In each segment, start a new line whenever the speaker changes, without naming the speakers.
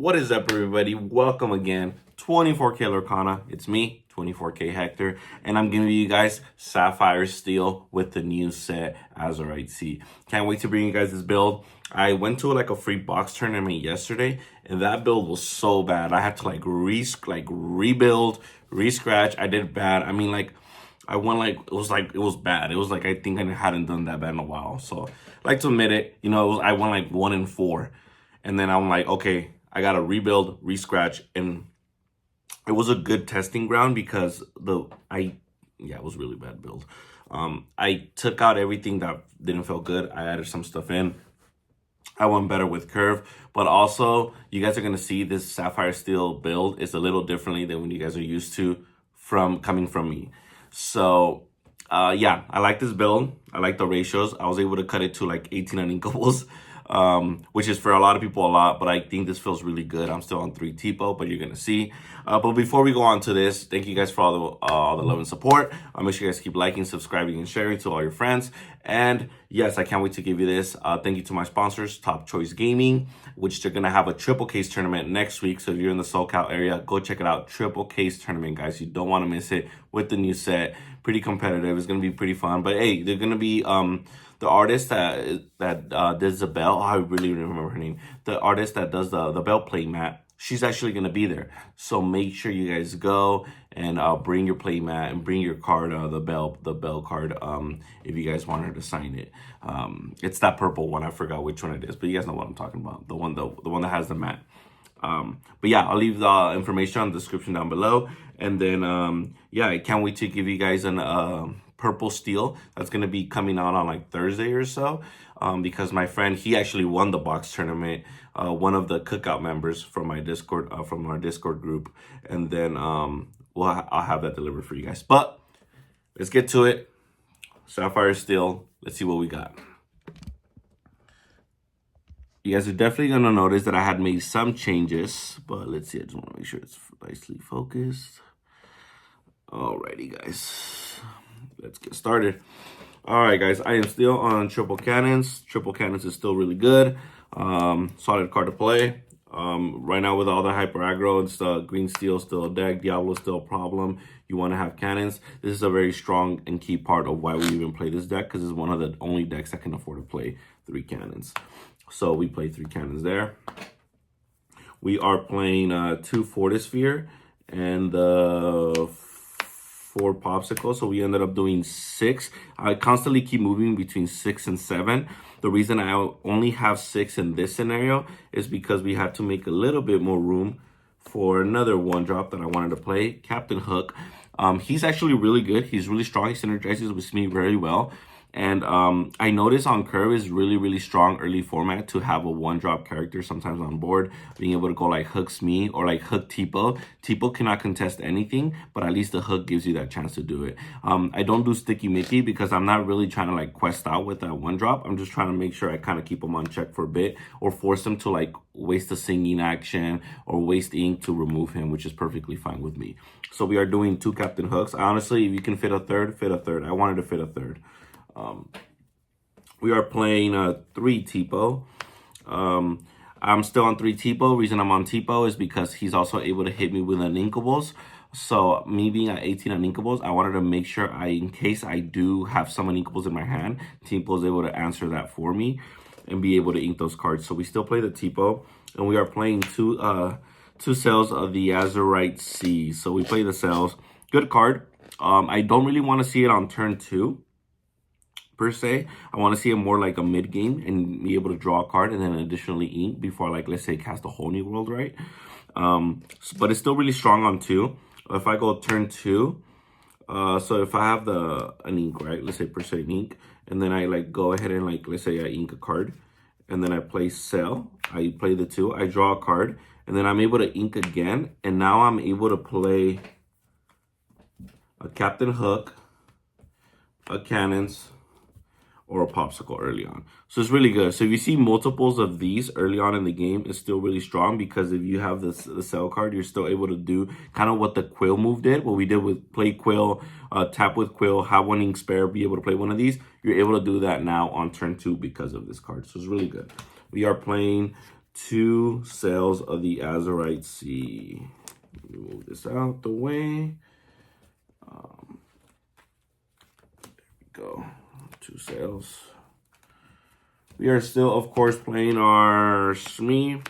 What is up, everybody? Welcome again. 24K Lorcana. It's me, 24K Hector, and I'm giving you guys Sapphire Steel with the new set Azurite Sea. Can't wait to bring you guys this build. I went to like a free box tournament yesterday, and that build was so bad. I had to rebuild, re-scratch. I did bad. I mean, I won it was bad. It was like I think I hadn't done that bad in a while. So I like to admit it. I won like 1 in 4, and then I'm like, okay, I gotta rebuild, re-scratch, and it was a good testing ground because it was really bad build. I took out everything that didn't feel good. I added some stuff in. I went better with curve, but also you guys are gonna see this Sapphire Steel build is a little differently than what you guys are used to coming from me. So yeah, I like this build. I like the ratios. I was able to cut it to like 18 uninkables, which is for a lot of people a lot, but I think this feels really good. I'm still on 3 Tipo, but you're gonna see. But before we go on to this, thank you guys for all the love and support. Make sure you guys keep liking, subscribing, and sharing to all your friends. And yes, I can't wait to give you this. Thank you to my sponsors, Top Choice Gaming, which they're gonna have a triple case tournament next week. So if you're in the SoCal area, go check it out. Triple case tournament, guys. You don't want to miss it with the new set. Pretty competitive. It's gonna be pretty fun. But hey, they're gonna be the artist that does the bell. Oh, I really remember her name. The artist that does the bell play mat. She's actually gonna be there. So make sure you guys go and bring your play mat and bring your card, the bell card. If you guys want her to sign it. It's that purple one. I forgot which one it is, but you guys know what I'm talking about. The one that has the mat. But yeah, I'll leave the information on the description down below. And then yeah, I can't wait to give you guys an purple steel that's gonna be coming out on like Thursday or so. Because my friend, he actually won the box tournament. One of the cookout members from my Discord, from our Discord group, and then I'll have that delivered for you guys. But let's get to it. Sapphire Steel. Let's see what we got. You guys are definitely gonna notice that I had made some changes, but let's see. I just want to make sure it's nicely focused. Alrighty, guys, let's get started. All right, guys, I am still on triple cannons. Triple cannons is still really good. Solid card to play. Right now with all the hyper aggro, it's green steel still a deck. Diablo still a problem. You want to have cannons. This is a very strong and key part of why we even play this deck, because it's one of the only decks that can afford to play 3 cannons. So we play 3 cannons there. We are playing 2 Fortisphere and 4 Pawpsicle, so we ended up doing 6. I constantly keep moving between 6 and 7. The reason I only have 6 in this scenario is because we had to make a little bit more room for another 1-drop that I wanted to play, Captain Hook. He's actually really good. He's really strong. He synergizes with Smee very well. And I notice on curve is really, really strong early format to have a 1-drop character sometimes on board, being able to go like Hook Smee or like Hook Tipo. Tipo cannot contest anything, but at least the Hook gives you that chance to do it. I don't do Sticky Mickey because I'm not really trying to like quest out with that 1-drop. I'm just trying to make sure I kind of keep them on check for a bit, or force them to like waste a singing action or waste ink to remove him, which is perfectly fine with me. So we are doing 2 Captain Hooks. Honestly, if you can fit a third, fit a third. I wanted to fit a third. We are playing 3 Tipo. I'm still on 3 Tipo. Reason I'm on Tipo is because he's also able to hit me with uninkables. So me being at 18 uninkables, I wanted to make sure in case I do have some uninkables in my hand, Tipo is able to answer that for me and be able to ink those cards. So we still play the Tipo, and we are playing 2 Sails of the Azurite Sea. So we play the Sails. Good card. I don't really want to see it on turn 2. Per se, I want to see it more like a mid game and be able to draw a card and then additionally ink before, like, let's say cast a whole new world, right? But it's still really strong on 2. If I go turn 2, so if I have an ink, right? Let's say per se ink, and then I like go ahead and like let's say I ink a card, and then I play Sail. I play the 2. I draw a card, and then I'm able to ink again, and now I'm able to play a Captain Hook, a Cannons, or a Pawpsicle early on. So it's really good. So if you see multiples of these early on in the game, it's still really strong, because if you have the Sail card, you're still able to do kind of what the Quill move did, what we did with play Quill, tap with Quill, have 1 ink spare, be able to play one of these. You're able to do that now on turn 2 because of this card. So it's really good. We are playing 2 Sails of the Azurite Sea. Let me move this out the way. There we go. 2 Sails. We are still, of course, playing our Smee.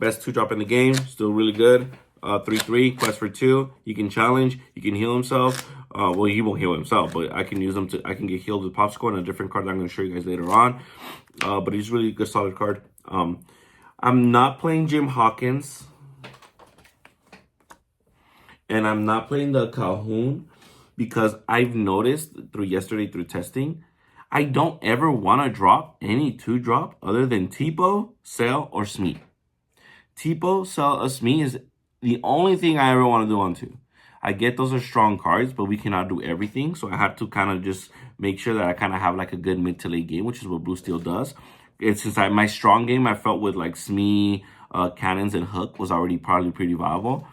Best 2-drop in the game. Still really good. 3/3, quest for 2. He can challenge. He can heal himself. Well, he won't heal himself, but I can use him to. I can get healed with Pawpsicle and a different card that I'm going to show you guys later on. But he's really a good, solid card. I'm not playing Jim Hawkins, and I'm not playing the Calhoun because I've noticed through testing, I don't ever want to drop any 2-drop other than Tipo, Sail, or Smee. Tipo, Sail, or Smee is the only thing I ever want to do on 2. I get those are strong cards, but we cannot do everything. So I have to kind of just make sure that I kind of have like a good mid to late game, which is what Blue Steel does. And since my strong game, I felt with like Smee, Cannons, and Hook was already probably pretty viable.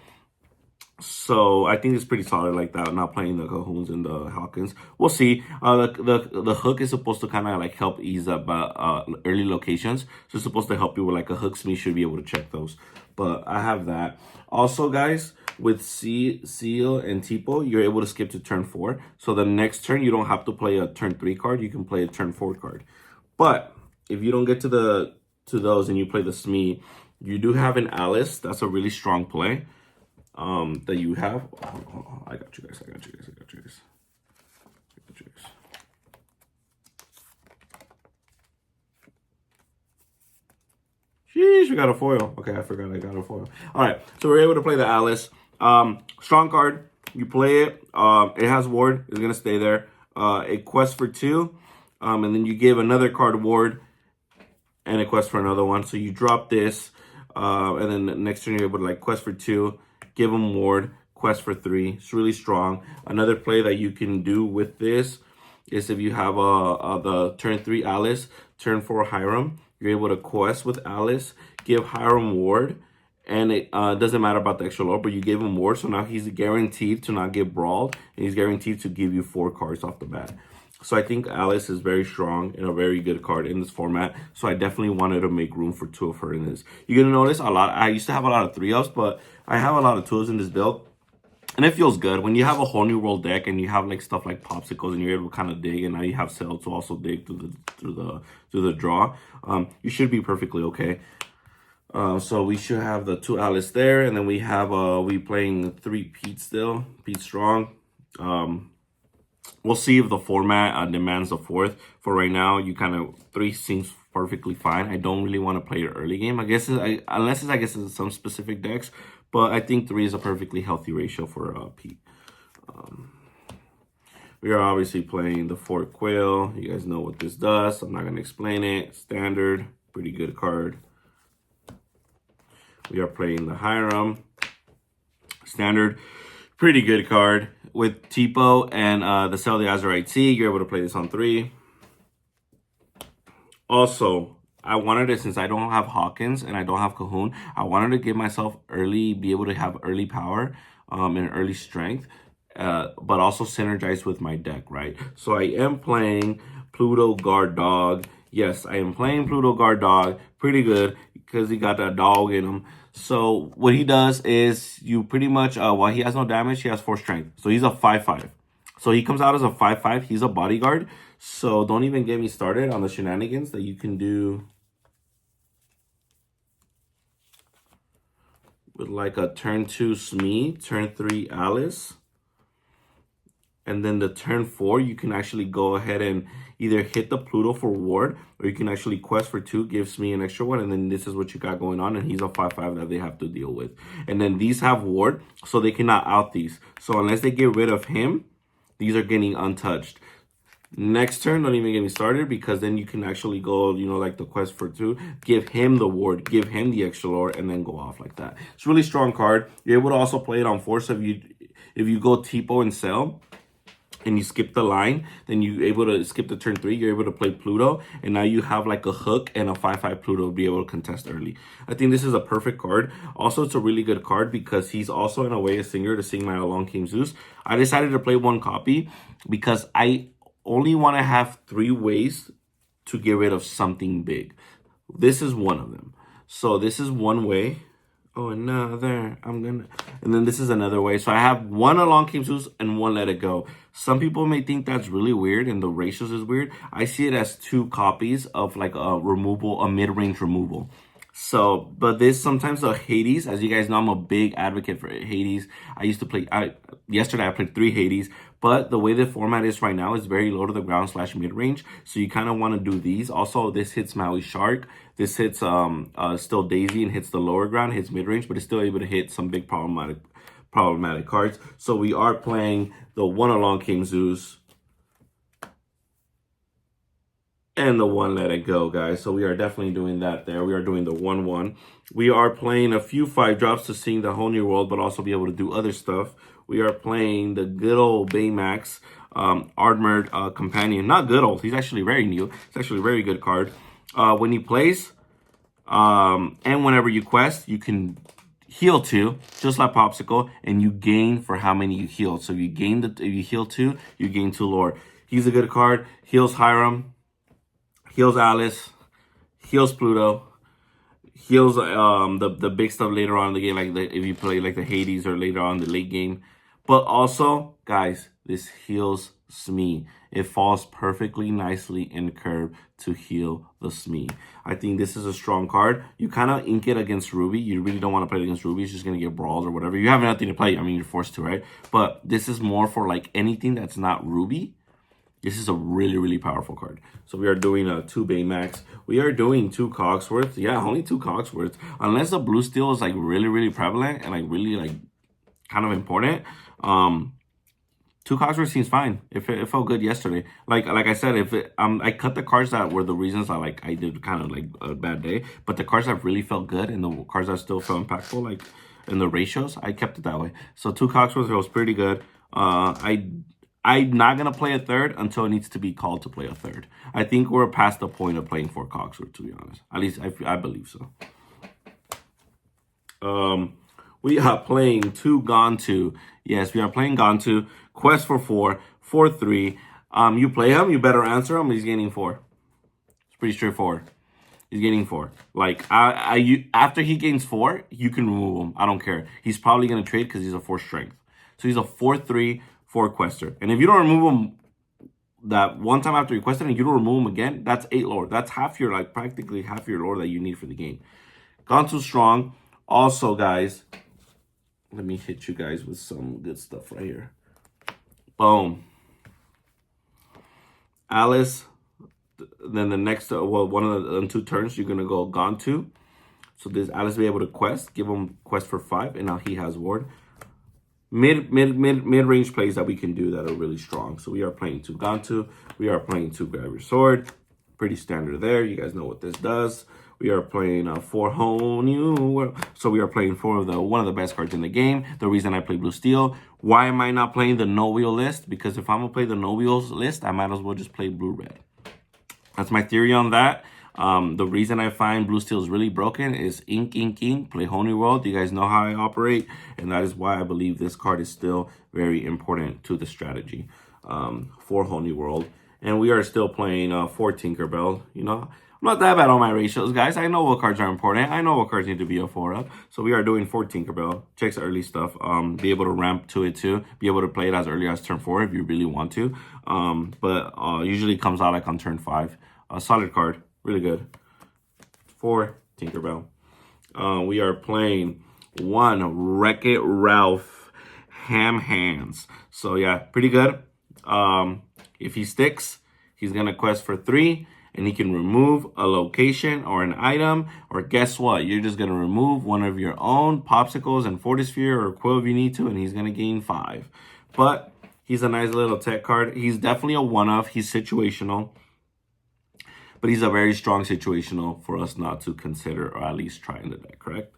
So I think it's pretty solid like that. Not playing the Cahoons and the Hawkins. We'll see. The Hook is supposed to kind of like help ease up early locations. So it's supposed to help you with like a Hook. Smee should be able to check those. But I have that. Also, guys, with Seal and Tipo, you're able to skip to turn 4. So the next turn, you don't have to play a turn 3 card. You can play a turn 4 card. But if you don't get to those and you play the Smee, you do have an Alice. That's a really strong play. That you have. Oh, I got you guys. Sheesh, we got a foil. Okay, I forgot I got a foil. All right, so we're able to play the Alice. Strong card. You play it. It has ward. It's gonna stay there. A quest for 2, and then you give another card ward, and a quest for another one. So you drop this, and then the next turn you're able to like quest for 2. Give him ward, quest for 3. It's really strong. Another play that you can do with this is if you have the turn 3 Alice, turn 4 Hiram, you're able to quest with Alice, give Hiram ward, and it doesn't matter about the extra lore, but you gave him ward, so now he's guaranteed to not get brawled, and he's guaranteed to give you 4 cards off the bat. So I think Alice is very strong and a very good card in this format. So I definitely wanted to make room for 2 of her in this. You're going to notice a lot. I used to have a lot of 3-ups, but I have a lot of 2s in this build. And it feels good. When you have a whole new world deck and you have like stuff like Pawpsicles and you're able to kind of dig, and now you have Sail to also dig through the draw, you should be perfectly okay. So we should have the 2 Alice there, and then we have we playing 3 Pete still. Pete strong. We'll see if the format demands a 4th. For right now, you kind of 3 seems perfectly fine. I don't really want to play it early game. I guess unless it's in some specific decks, but I think 3 is a perfectly healthy ratio for Pete. We are obviously playing the Fort Quill. You guys know what this does. I'm not going to explain it. Standard, pretty good card. We are playing the Hiram. Standard, pretty good card. With Tipo and the Sail the Azurite Sea, you're able to play this on 3. Also, I wanted it, since I don't have Hawkins and I don't have Cahoon, I wanted to give myself be able to have early power and early strength, but also synergize with my deck, right? So I am playing Pluto Guard Dog. Yes, I am playing Pluto Guard Dog. Pretty good because he got that dog in him. So what he does is you pretty much, while he has no damage, he has 4 strength. So he's a 5/5. So he comes out as a 5/5. He's a bodyguard. So don't even get me started on the shenanigans that you can do with like a turn 2 Smee, turn 3 Alice. And then the turn 4, you can actually go ahead and either hit the Pluto for ward, or you can actually quest for 2, gives me an extra 1, and then this is what you got going on, and he's a 5/5 that they have to deal with. And then these have ward, so they cannot out these. So unless they get rid of him, these are getting untouched. Next turn, don't even get me started, because then you can actually go, you know, like the quest for 2, give him the ward, give him the extra lore, and then go off like that. It's a really strong card. You're able to also play it on 4, so if you go Tipo and Sail, and you skip the line, then you're able to skip the turn 3, you're able to play Pluto, and now you have like a Hook and a 5/5 Pluto to be able to contest early. I think this is a perfect card. Also, it's a really good card because he's also in a way a singer to sing my Along Came Zeus. I decided to play 1 copy because I only want to have 3 ways to get rid of something big. This is one of them. So this is one way. Oh, another. And then this is another way. So I have one Along Came Zeus and one Let It Go. Some people may think that's really weird and the ratios is weird. I see it as two copies of like a mid-range removal. So, but this sometimes the Hades, as you guys know, I'm a big advocate for Hades. I used to play, yesterday I played 3 Hades, but the way the format is right now is very low to the ground / mid-range. So you kind of want to do these. Also, this hits Maui Shark. This hits still Daisy and hits the lower ground, hits mid-range, but it's still able to hit some big problematic cards. So we are playing the one Along Came Zeus and the one Let It Go, guys. So we are definitely doing that there. We are doing the 1/1. We are playing a few 5-drops to seeing the whole new world, but also be able to do other stuff. We are playing the good old Baymax Armored Companion. Not good old. He's actually very new. It's actually a very good card. When he plays, and whenever you quest, you can heal 2, just like Pawpsicle, and you gain for how many you heal. So if you heal 2, you gain 2 lore. He's a good card. Heals Hiram. Heals Alice, heals Pluto, heals the big stuff later on in the game, like if you play like the Hades or later on in the late game. But also, guys, this heals Smee. It falls perfectly nicely in curve to heal the Smee. I think this is a strong card. You kind of ink it against Ruby. You really don't want to play it against Ruby. It's just going to get brawled or whatever. You have nothing to play. I mean, you're forced to, right? But this is more for like anything that's not Ruby. This is a really, really powerful card. So we are doing 2 Baymax. We are doing 2 Cogsworth. Yeah, only 2 Cogsworth. Unless the blue steel is like really, really prevalent and like really like kind of important. 2 Cogsworth seems fine. It felt good yesterday. Like I said, I cut the cards that were the reasons I did kind of like a bad day. But the cards that really felt good and the cards that still felt impactful, like in the ratios, I kept it that way. So 2 Cogsworth was pretty good. I'm not going to play a third until it needs to be called to play a third. I think we're past the point of playing 4 Cogsworth, to be honest. At least I believe so. We are playing 2 Gantu. Yes, we are playing Gantu. Quest for 4, 4/3. You play him, you better answer him. He's gaining 4. It's pretty straightforward. He's gaining 4. Like, after he gains 4, you can remove him. I don't care. He's probably going to trade because he's a 4 strength. So he's a 4/3. 4 quester. And if you don't remove him that one time after you quested and you don't remove him again, that's 8 lore. That's half your, like, practically half your lore that you need for the game. Gantu's strong. Also, guys, let me hit you guys with some good stuff right here. Boom. Alice. Then the next, one of the 2 turns, you're going to go Gantu. So this Alice will be able to quest. Give him quest for 5. And now he has ward. Mid-range plays that we can do that are really strong. So we are playing 2 Gantu. We are playing 2 Grab Your Sword. Pretty standard there. You guys know what this does. We are playing 4 whole new world. So we are playing 4 of one of the best cards in the game. The reason I play Blue Steel. Why am I not playing the no wheel list? Because if I'm gonna play the no wheels list, I might as well just play blue red. That's my theory on that. The reason I find Blue Steel is really broken is ink, play whole new world. You guys know how I operate, and that is why I believe this card is still very important to the strategy for whole new world. And we are still playing 4 Tinkerbell. You know, I'm not that bad on my ratios, guys. I know what cards are important. I know what cards need to be a 4-up. So we are doing 4 Tinkerbell. Checks early stuff. Be able to ramp to it too. Be able to play it as early as turn 4 if you really want to. But usually comes out like on turn 5. A solid card. Really good. 4 Tinkerbell. We are playing 1 Wreck-It Ralph Ham Hands. So yeah, pretty good. If he sticks, he's going to quest for 3. And he can remove a location or an item. Or guess what? You're just going to remove one of your own Pawpsicles and Fortisphere or Quill if you need to. And he's going to gain 5. But he's a nice little tech card. He's definitely a one-off. He's situational. But he's a very strong situational for us not to consider or at least try in the deck, correct?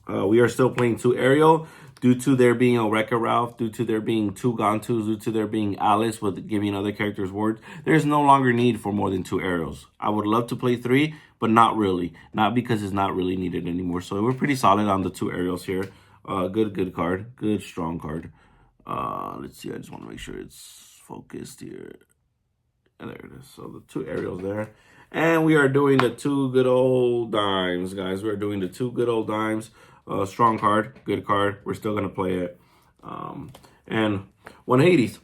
We are still playing 2 Ariel due to there being a Wreck-It Ralph, due to there being 2 Gantus, due to there being Alice with giving other characters words. There's no longer need for more than 2 Ariels. I would love to play 3, but not really. Not because it's not really needed anymore. So we're pretty solid on the 2 Ariels here. Good card. Good, strong card. Let's see. I just want to make sure it's focused here. And there it is. So the 2 Ariels there. And we are doing the 2 good old dimes, guys. We're doing the 2 good old dimes. Strong card, good card. We're still going to play it. And 1 Hades.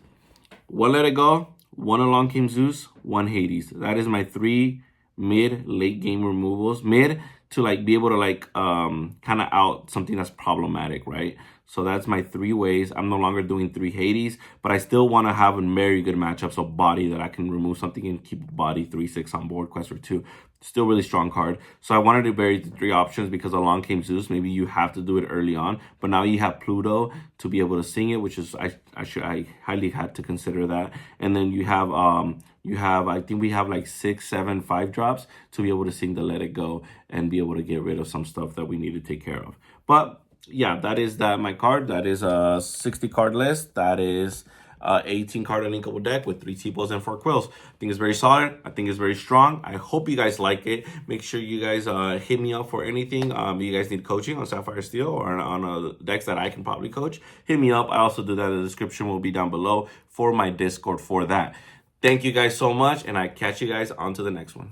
1 Let It Go. 1 Along Came Zeus. 1 Hades. That is my 3 mid late game removals. Mid to like be able to like kind of out something that's problematic, right? So that's my 3 ways. I'm no longer doing 3 Hades, but I still want to have a very good matchup. So body that I can remove something and keep body 3/6 on board. Quest for 2. Still really strong card. So I wanted to bury the 3 options because along came Zeus. Maybe you have to do it early on, but now you have Pluto to be able to sing it, which is I highly had to consider that. And then you have I think we have like 6, 7, 5 drops to be able to sing the Let It Go and be able to get rid of some stuff that we need to take care of. But yeah, that is my card. That is a 60 card list. That is 18 card unlinkable deck with 3 Tipos and 4 Quills. I think it's very solid. I think it's very strong. I hope you guys like it. Make sure you guys hit me up for anything. You guys need coaching on Sapphire Steel or on decks that I can probably coach. Hit me up. I also do that. The description will be down below for my Discord for that. Thank you guys so much, and I catch you guys on to the next one.